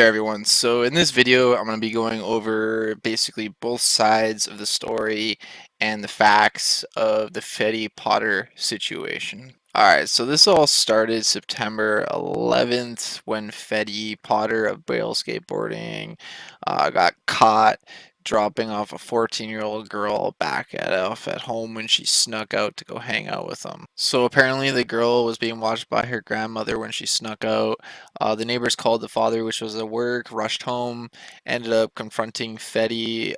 there everyone. So in this video I'm going to be going over basically both sides of the story and the facts of the Fetty Potter situation. Alright, so this all started September 11th when Fetty Potter of Braille Skateboarding got caught dropping off a 14-year-old girl back off at home when she snuck out to go hang out with them. So apparently the girl was being watched by her grandmother when she snuck out. The neighbors called the father, which was at work, rushed home, ended up confronting Fetty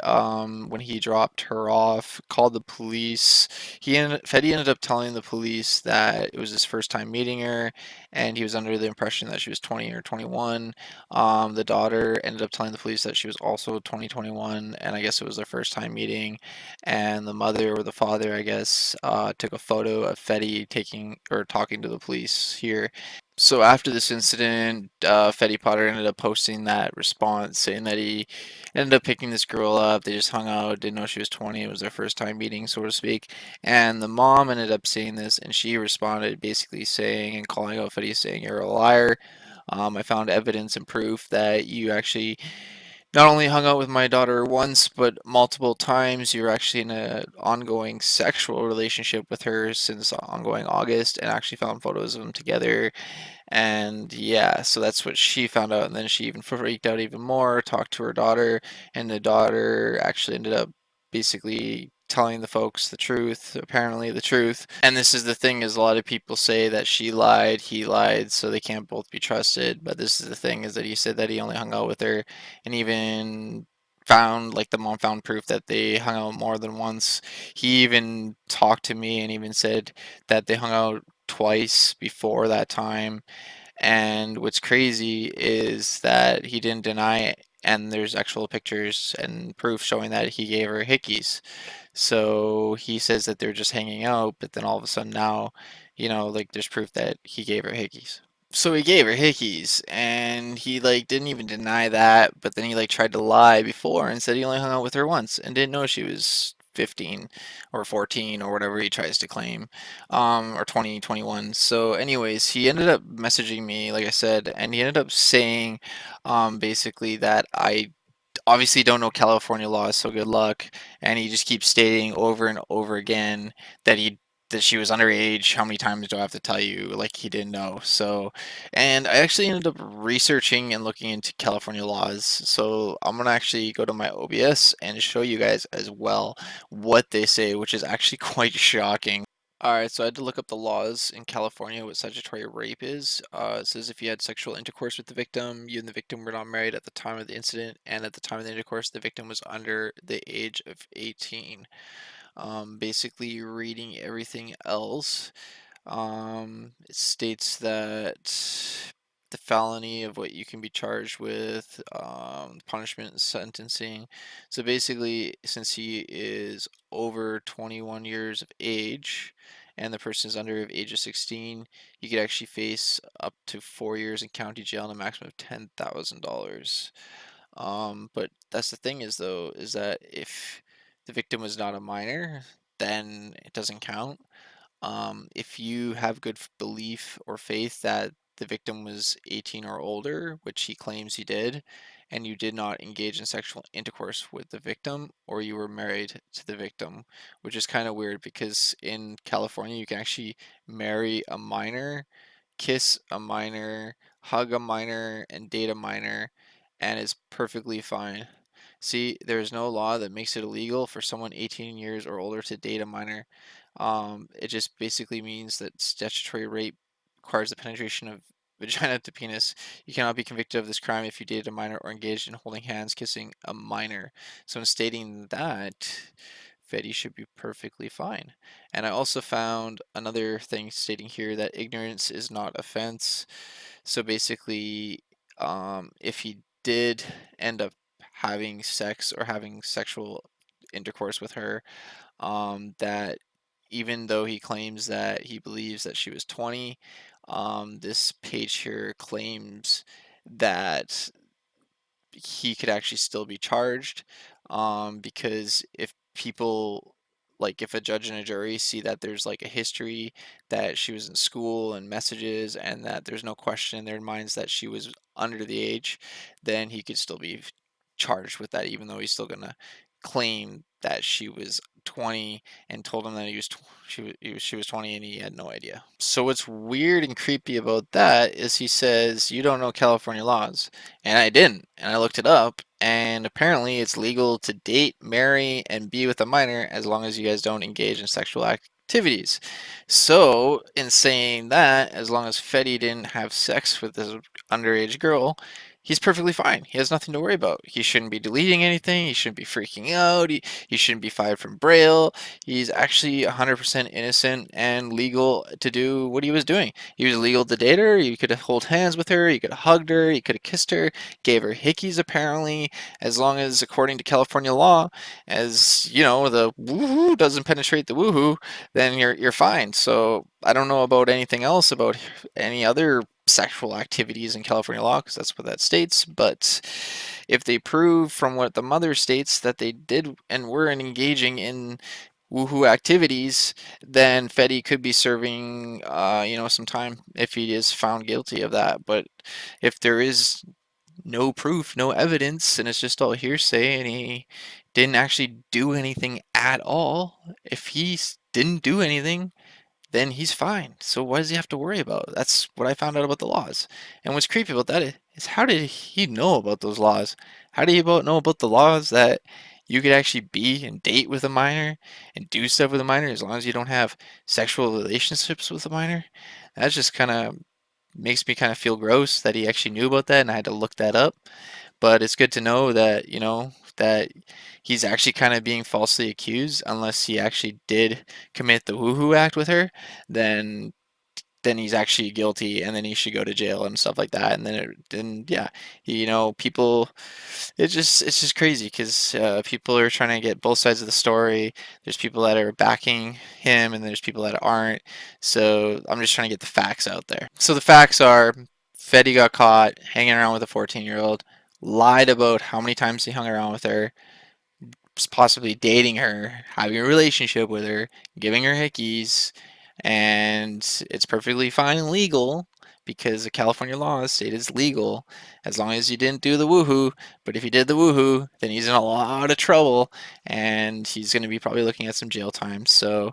when he dropped her off, called the police. Fetty ended up telling the police that it was his first time meeting her, and he was under the impression that she was 20 or 21. The daughter ended up telling the police that she was also 20, 21, and I guess it was their first time meeting. And the mother or the father, I guess, took a photo of Fetty taking or talking to the police here. So after this incident, Fetty Potter ended up posting that response saying that he ended up picking this girl up. They just hung out, didn't know she was 20. It was their first time meeting, so to speak. And the mom ended up seeing this, and she responded basically saying and calling out Fetty, saying, "You're a liar. I found evidence and proof that you actually not only hung out with my daughter once, but multiple times. You're actually in an ongoing sexual relationship with her since ongoing August, and actually found photos of them together." And yeah, so that's what she found out. And then she even freaked out even more, talked to her daughter, and the daughter actually ended up basically telling the folks the truth, apparently the truth. And this is the thing, is a lot of people say that she lied, he lied, so they can't both be trusted. But this is the thing, is that he said that he only hung out with her, and even found, like, the mom found proof that they hung out more than once. He even talked to me and even said that they hung out twice before that time. And what's crazy is that he didn't deny it, and there's actual pictures and proof showing that he gave her hickeys. So he says that they're just hanging out, but then all of a sudden now, like, there's proof that he gave her hickeys. So he gave her hickeys, and he, like, didn't even deny that, but then he, like, tried to lie before and said he only hung out with her once and didn't know she was 15 or 14 or whatever he tries to claim, or 20, 21. So anyways, he ended up messaging me, like I said, and he ended up saying, basically, that I obviously don't know California laws, so good luck. And he just keeps stating over and over again that she was underage. How many times do I have to tell you? Like, he didn't know. So, and I actually ended up researching and looking into California laws. So I'm gonna actually go to my OBS and show you guys as well what they say, which is actually quite shocking. Alright, so I had to look up the laws in California what statutory rape is. It says if you had sexual intercourse with the victim, you and the victim were not married at the time of the incident, and at the time of the intercourse, the victim was under the age of 18. Basically, reading everything else, it states that the felony of what you can be charged with, punishment and sentencing. So basically, since he is over 21 years of age and the person is under the age of 16, you could actually face up to 4 years in county jail and a maximum of $10,000. But that's the thing, is though, is that if the victim was not a minor, then it doesn't count. If you have good belief or faith that the victim was 18 or older, which he claims he did, and you did not engage in sexual intercourse with the victim, or you were married to the victim, which is kind of weird because in California you can actually marry a minor, kiss a minor, hug a minor, and date a minor, and it's perfectly fine. See, there is no law that makes it illegal for someone 18 years or older to date a minor. It just basically means that statutory rape requires the penetration of vagina to penis. You cannot be convicted of this crime if you dated a minor or engaged in holding hands, kissing a minor. So in stating that, Fetty should be perfectly fine. And I also found another thing stating here that ignorance is not offense. So basically, if he did end up having sex or having sexual intercourse with her, that even though he claims that he believes that she was 20, this page here claims that he could actually still be charged, because if people like if a judge and a jury see that there's like a history that she was in school and messages and that there's no question in their minds that she was under the age, then he could still be charged with that, even though he's still gonna claim that she was 20 and told him that she was 20 and he had no idea. So what's weird and creepy about that is he says you don't know California laws, and I didn't, and I looked it up, and apparently it's legal to date, marry, and be with a minor as long as you guys don't engage in sexual activities. So in saying that, as long as Fetty didn't have sex with this underage girl, he's perfectly fine. He has nothing to worry about. He shouldn't be deleting anything. He shouldn't be freaking out. He shouldn't be fired from Braille. He's actually 100% innocent and legal to do what he was doing. He was legal to date her. He could have held hands with her. He could have hugged her. He could have kissed her. Gave her hickeys apparently, as long as according to California law, as you know, the woohoo doesn't penetrate the woohoo, then you're fine. So I don't know about anything else about any other sexual activities in California law because that's what that states. But if they prove from what the mother states that they did and were engaging in woohoo activities, then Fetty could be serving, some time if he is found guilty of that. But if there is no proof, no evidence, and it's just all hearsay, and he didn't actually do anything at all, if he didn't do anything, then he's fine. So why does he have to worry about it? That's what I found out about the laws. And what's creepy about that is how did he know about those laws? How did he know about the laws that you could actually be and date with a minor and do stuff with a minor as long as you don't have sexual relationships with a minor? That just kind of makes me kind of feel gross that he actually knew about that and I had to look that up. But it's good to know that, that he's actually kind of being falsely accused unless he actually did commit the woohoo act with her, then he's actually guilty and then he should go to jail and stuff like that. And then yeah, people, it's just crazy because people are trying to get both sides of the story. There's people that are backing him and there's people that aren't. So I'm just trying to get the facts out there. So the facts are Fetty got caught hanging around with a 14-year-old, lied about how many times he hung around with her, possibly dating her, having a relationship with her, giving her hickeys, and it's perfectly fine and legal because the California laws state it's legal as long as you didn't do the woohoo. But if you did the woohoo, then he's in a lot of trouble and he's going to be probably looking at some jail time. So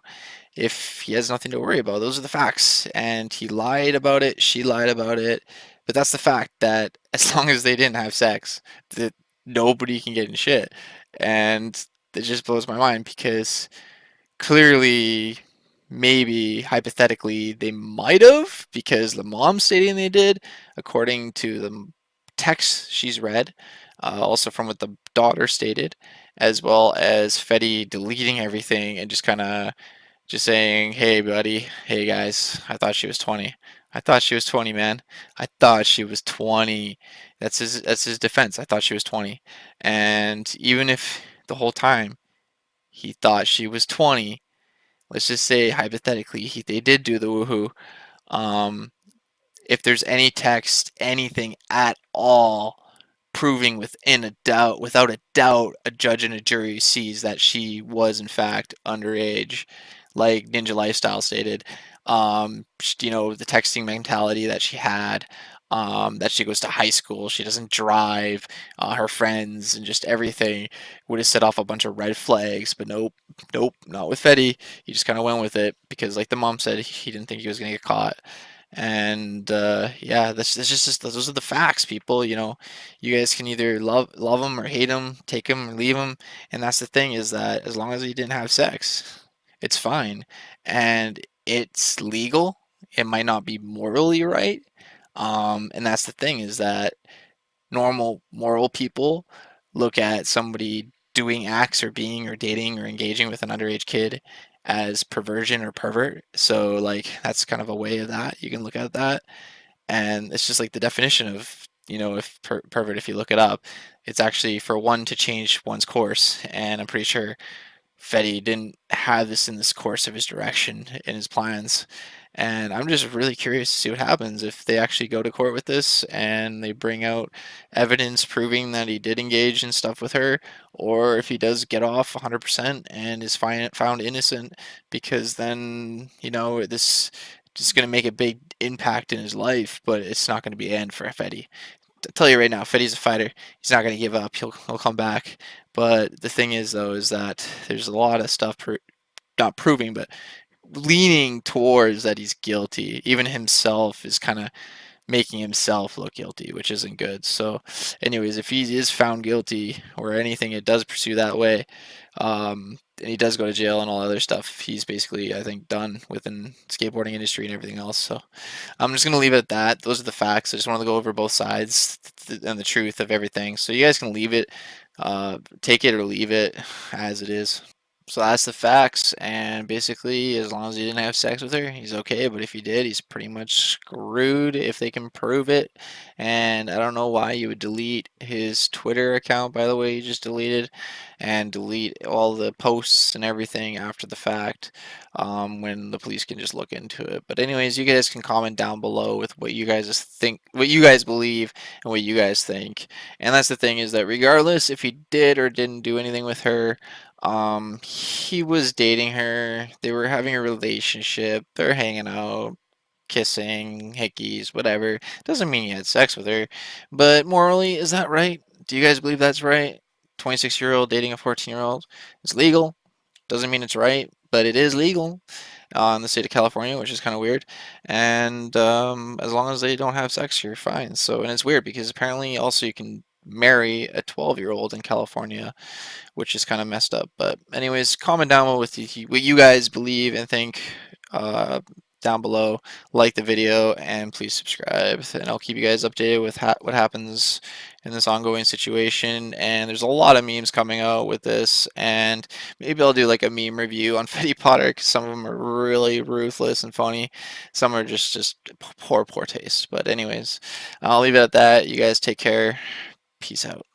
if he has nothing to worry about, those are the facts. And he lied about it, she lied about it. But that's the fact that as long as they didn't have sex, that nobody can get in shit. And it just blows my mind because clearly, maybe hypothetically, they might have because the mom's stating they did, according to the text she's read, also from what the daughter stated, as well as Fetty deleting everything and just kind of just saying, "Hey, buddy. Hey, guys. I thought she was 20. I thought she was 20, man. I thought she was 20." That's his defense. I thought she was 20. And even if the whole time he thought she was 20, let's just say hypothetically they did do the woohoo. Um, if there's any text, anything at all proving without a doubt, a judge and a jury sees that she was in fact underage, like Ninja Lifestyle stated. The texting mentality that she had, that she goes to high school, she doesn't drive, her friends and just everything would have set off a bunch of red flags, but nope, nope, not with Fetty. He just kind of went with it because, like the mom said, he didn't think he was gonna get caught. And yeah, that's just those are the facts, people. You guys can either love them or hate them, take them or leave them. And that's the thing is that as long as you didn't have sex, it's fine, and it's legal. It might not be morally right, and that's the thing is that normal moral people look at somebody doing acts or being or dating or engaging with an underage kid as perversion or pervert. So like that's kind of a way of that you can look at that, and it's just like the definition of if pervert, if you look it up, it's actually for one to change one's course, and I'm pretty sure Fetty didn't have this in this course of his direction in his plans, And I'm just really curious to see what happens if they actually go to court with this and they bring out evidence proving that he did engage in stuff with her, or if he does get off 100% and is found innocent, because then, this is going to make a big impact in his life, but it's not going to be the end for Fetty. I'll tell you right now, Fetty's a fighter. He's not going to give up. He'll come back. But the thing is, though, is that there's a lot of stuff, not proving, but leaning towards that he's guilty. Even himself is kind of making himself look guilty, which isn't good. So, anyways, if he is found guilty or anything, it does pursue that way, and he does go to jail and all other stuff, he's basically, I think, done within skateboarding industry and everything else. So, I'm just gonna leave it at that. Those are the facts. I just wanted to go over both sides and the truth of everything. So you guys can leave it, take it or leave it as it is. So that's the facts, and basically, as long as he didn't have sex with her, he's okay. But if he did, he's pretty much screwed if they can prove it. And I don't know why you would delete his Twitter account, by the way, he just deleted, and delete all the posts and everything after the fact, when the police can just look into it. But anyways, you guys can comment down below with what you guys think, what you guys believe, and what you guys think. And that's the thing, is that regardless if he did or didn't do anything with her, he was dating her. They were having a relationship. They're hanging out, kissing, hickies, whatever. Doesn't mean he had sex with her. But morally, is that right? Do you guys believe that's right? 26-year-old dating a 14-year-old. It's legal. Doesn't mean it's right, but it is legal in the state of California, which is kind of weird. And as long as they don't have sex, you're fine. So, and it's weird because apparently also you can marry a 12-year-old in California, which is kind of messed up. But anyways, comment down below with what you guys believe and think, uh, down below. Like the video and please subscribe, and I'll keep you guys updated with what happens in this ongoing situation. And there's a lot of memes coming out with this, and maybe I'll do like a meme review on Fetty Potter, because some of them are really ruthless and funny. Some are just poor taste. But anyways, I'll leave it at that. You guys take care. Peace out.